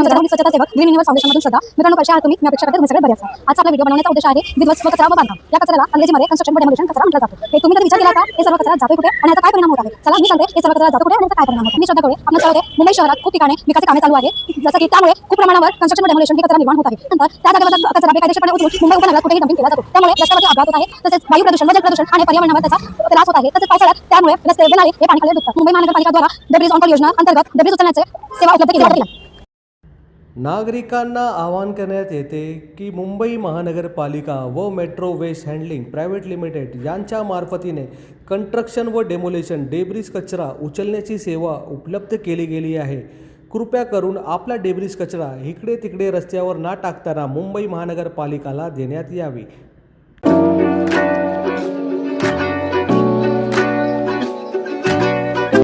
नमस्कार, स्वच्छता सेवक ग्रीन युनिवर्स फाउंडेशनमधून श्रद्धा. मित्रांनो, कशा आहात तुम्ही? मी अपेक्षा करते तुम्ही सगळे बरे असाल. आजचा आपला व्हिडिओ बनवण्याचा उद्देश आहे विध्वंस व कचरा व बांधकाम. या कचऱ्याला अंग्रेजीमध्ये कन्स्ट्रक्शन व डेमोलिशन कचरा म्हटलं जातं. हे तुम्ही कधी विचार केला का हे सर्व कचरा जातोय कुठे आणि याचा काय परिणाम होत आहे? चला मी सांगते हे सर्व कचरा जातो कुठे आणि याचा काय परिणाम होतो. मी श्रद्धा कवळे. आपल्या सर्व मुंबई शहरात खूप ठिकाणी विकासाची कामे चालू आहेत, जसं की त्यामुळे खूप प्रमाणावर कन्स्ट्रक्शन व डेमोलिशन ही कचरा निर्माण होत आहे. नंतर त्या जागेवरचा कचरा बेकायदेशीरपणे उचलून मुंबई उपनगरात कुठेही डंपिंग केला जातो. त्यामुळे रस्त्यावरती अपघात होत आहे, तसेच वायू प्रदूषण व जल प्रदूषण आणि पर्यावरणावर त्याचा त्रास होत आहे. तसेच पावसाळ्यात त्यामुळे रस्ते व नाले हे पाण्याखाली डुबतात. मुंबई महानगरपालिका द्वारा डेब्रिज ऑन कॉल योजना अंतर्गत डेब्रिज उचलण्याचे सेवा उपलब्ध केली जाते. नागरिकांना आवाहन करण्यात येते की मुंबई महानगरपालिका व metro waste handling private limited यांच्या मार्फतीने कंस्ट्रक्शन व डेमोलेशन डेब्रिज कचरा उचलण्याची सेवा उपलब्ध केली गेली आहे. कृपया करून आपला डेब्रिज कचरा इकडे तिकडे रस्त्यावर न टाकताना मुंबई महानगरपालिकाला देण्यात यावी.